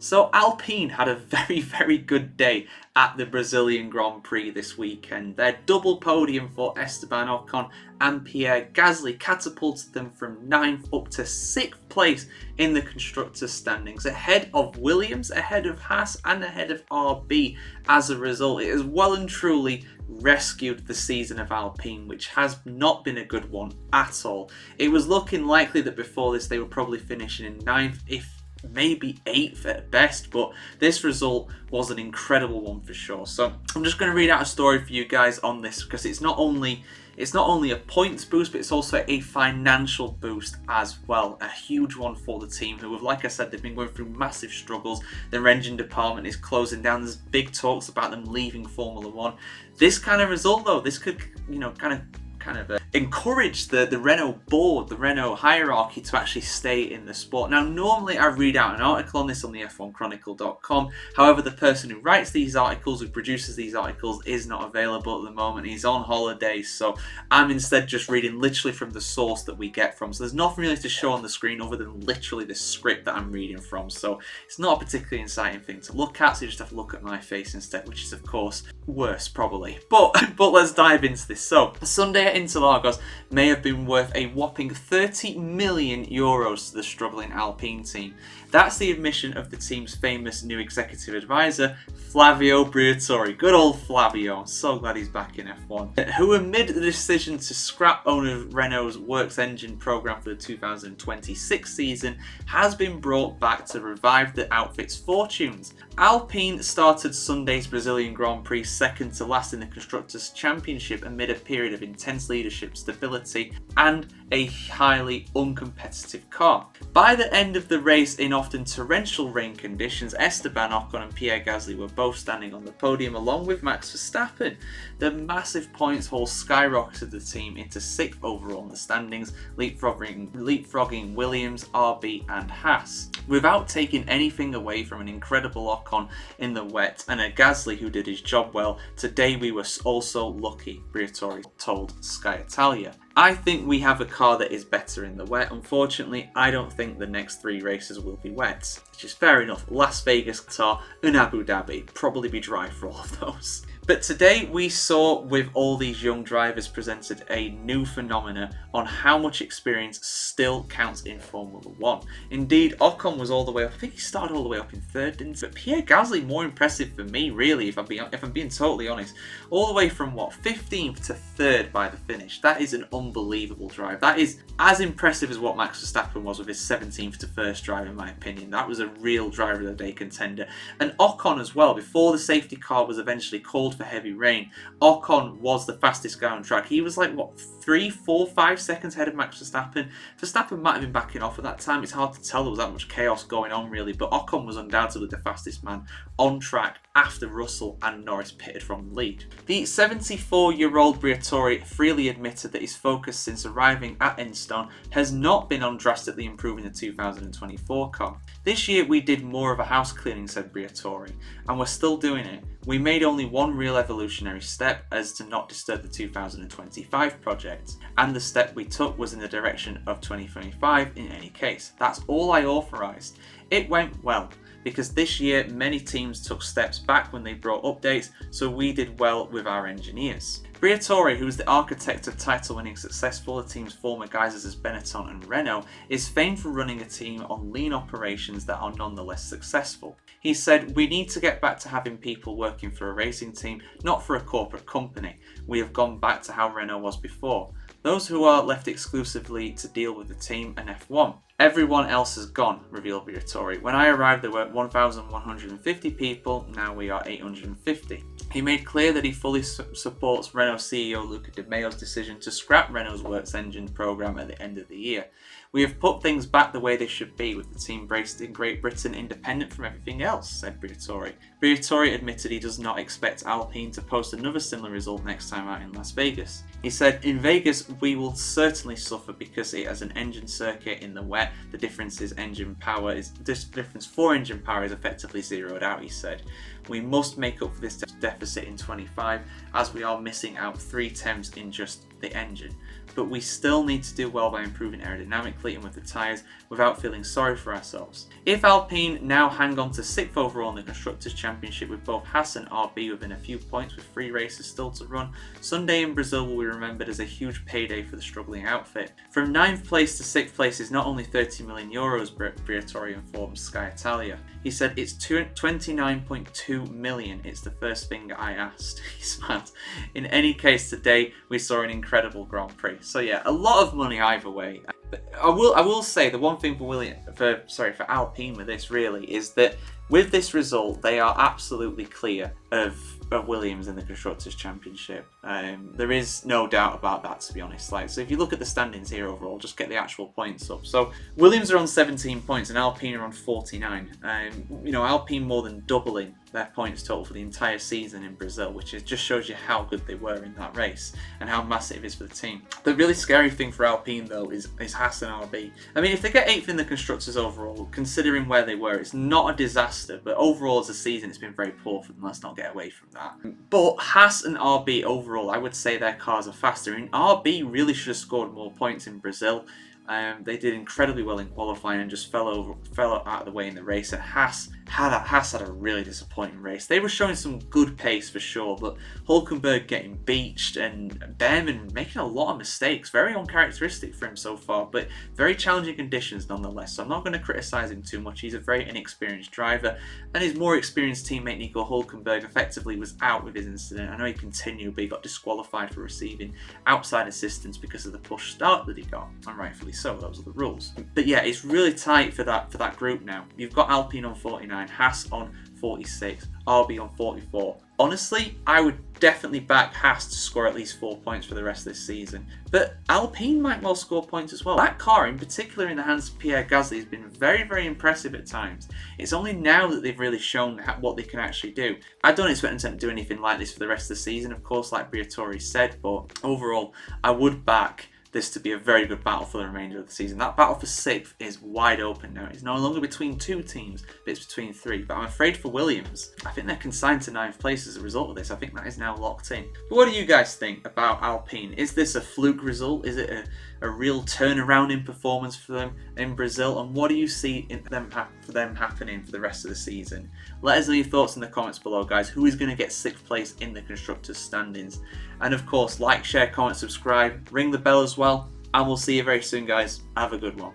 So Alpine had a very good day at the Brazilian Grand Prix this weekend. Their double podium for Esteban, Ocon and Pierre Gasly catapulted them from 9th up to 6th place in the Constructors standings, ahead of Williams, ahead of Haas and ahead of RB. As a result, it has well and truly rescued the season of Alpine, which has not been a good one at all. It was looking likely that before this they were probably finishing in 9th, if maybe 8th at best, but this result was an incredible one for sure. So I'm just going to read out a story for you guys on this, because it's not only a points boost, but it's also a financial boost as well. A huge one for the team, who have, like I said, they've been going through massive struggles. Their engine department is closing down. There's big talks about them leaving Formula 1. This kind of result, though, this could, kind of encourage the Renault board, the Renault hierarchy to actually stay in the sport. Now, normally I read out an article on this on the F1Chronicle.com. However, the person who writes these articles, who produces these articles, is not available at the moment. He's on holiday, so I'm instead just reading literally from the source that we get from. So there's nothing really to show on the screen other than literally the script that I'm reading from. So it's not a particularly exciting thing to look at, so you just have to look at my face instead, which is of course worse probably. But let's dive into this. So Sunday at Interlagos may have been worth a whopping 30 million euros to the struggling Alpine team. That's the admission of the team's famous new executive advisor, Flavio Briatore. Good old Flavio. I'm so glad he's back in F1. Who, amid the decision to scrap owner Renault's works engine program for the 2026 season, has been brought back to revive the outfit's fortunes. Alpine started Sunday's Brazilian Grand Prix second to last in the Constructors' Championship amid a period of intense leadership, stability and a highly uncompetitive car. By the end of the race, in often torrential rain conditions, Esteban, Ocon and Pierre Gasly were both standing on the podium along with Max Verstappen. The massive points haul skyrocketed the team into 6th overall in the standings, leapfrogging Williams, RB and Haas. Without taking anything away from an incredible Ocon in the wet and a Gasly who did his job well, today we were also lucky, Briatore told Sky Italia. I think we have a car that is better in the wet. Unfortunately, I don't think the next 3 races will be wet, which is fair enough. Las Vegas, Qatar and Abu Dhabi probably be dry for all of those. But today we saw, with all these young drivers, presented a new phenomena on how much experience still counts in Formula 1. Indeed, Ocon was all the way up, I think he started all the way up in 3rd, didn't he? But Pierre Gasly more impressive for me, really, if I'm being totally honest. All the way from 15th to 3rd by the finish. That is an unbelievable drive. That is as impressive as what Max Verstappen was with his 17th to 1st drive, in my opinion. That was a real driver of the day contender. And Ocon as well, before the safety car was eventually called for heavy rain, Ocon was the fastest guy on track. He was like 3, 4, 5 seconds ahead of Max Verstappen. Verstappen might have been backing off at that time. It's hard to tell, there was that much chaos going on really, but Ocon was undoubtedly the fastest man on track after Russell and Norris pitted from the lead. The 74-year-old Briatore freely admitted that his focus since arriving at Enstone has not been on drastically improving the 2024 car. This year we did more of a house cleaning, said Briatore, and we're still doing it. We made only one real evolutionary step, as to not disturb the 2025 project, and the step we took was in the direction of 2025 in any case. That's all I authorised. It went well, because this year many teams took steps back when they brought updates, so we did well with our engineers. Briatore, who is the architect of title-winning success for the team's former guises as Benetton and Renault, is famed for running a team on lean operations that are nonetheless successful. He said, "We need to get back to having people working for a racing team, not for a corporate company. We have gone back to how Renault was before. Those who are left exclusively to deal with the team and F1. Everyone else has gone," revealed Briatore. "When I arrived there were 1,150 people, now we are 850. He made clear that he fully supports Renault CEO Luca De Meo's decision to scrap Renault's works engine program at the end of the year. "We have put things back the way they should be, with the team based in Great Britain independent from everything else," said Briatore. Briatore admitted he does not expect Alpine to post another similar result next time out in Las Vegas. He said, "In Vegas we will certainly suffer because it has an engine circuit in the wet. The difference for engine power is effectively zeroed out," he said. "We must make up for this deficit in 25, as we are missing out 3 temps in just the engine. But we still need to do well by improving aerodynamically and with the tyres without feeling sorry for ourselves. If Alpine now hang on to 6th overall in the Constructors' Championship with both Haas and RB within a few points with 3 races still to run, Sunday in Brazil will be remembered as a huge payday for the struggling outfit. From 9th place to 6th place is not only 30 million euros, Briatore informed Sky Italia. He said, "It's 29.2 million. It's the first thing I asked." He's mad. In any case, today we saw an incredible Grand Prix. So yeah, a lot of money either way. But I will say the one thing for Alpine with this really is that with this result, they are absolutely clear of Williams in the Constructors' Championship. There is no doubt about that, to be honest. So if you look at the standings here overall, just get the actual points up. So Williams are on 17 points and Alpine are on 49. Alpine more than doubling their points total for the entire season in Brazil, which just shows you how good they were in that race and how massive it is for the team. The really scary thing for Alpine though is Haas and RB. I mean, if they get 8th in the Constructors overall, considering where they were, it's not a disaster, but overall as a season it's been very poor for them. Let's not get away from that. But Haas and RB overall, I would say their cars are faster. I mean, RB really should have scored more points in Brazil. They did incredibly well in qualifying and just fell out of the way in the race. And Haas had a really disappointing race. They were showing some good pace for sure, but Hülkenberg getting beached and Behrman making a lot of mistakes. Very uncharacteristic for him so far, but very challenging conditions nonetheless. So I'm not going to criticise him too much. He's a very inexperienced driver, and his more experienced teammate Nico Hülkenberg effectively was out with his incident. I know he continued, but he got disqualified for receiving outside assistance because of the push start that he got, and rightfully so. Those are the rules. But yeah, it's really tight for that group now. You've got Alpine on 49, Haas on 46, RB on 44. Honestly, I would definitely back Haas to score at least 4 points for the rest of this season. But Alpine might well score points as well. That car, in particular in the hands of Pierre Gasly, has been very, very impressive at times. It's only now that they've really shown what they can actually do. I don't expect them to do anything like this for the rest of the season, of course, like Briatore said, but overall, I would back this to be a very good battle for the remainder of the season. That battle for 6th is wide open now. It's no longer between 2 teams, but it's between 3. But I'm afraid for Williams, I think they're consigned to 9th place as a result of this. I think that is now locked in. But what do you guys think about Alpine? Is this a fluke result? Is it a real turnaround in performance for them in Brazil? And what do you see for them happening for the rest of the season? Let us know your thoughts in the comments below, guys. Who is going to get 6th place in the Constructors' standings? And of course, like, share, comment, subscribe, ring the bell as well. And we'll see you very soon, guys. Have a good one.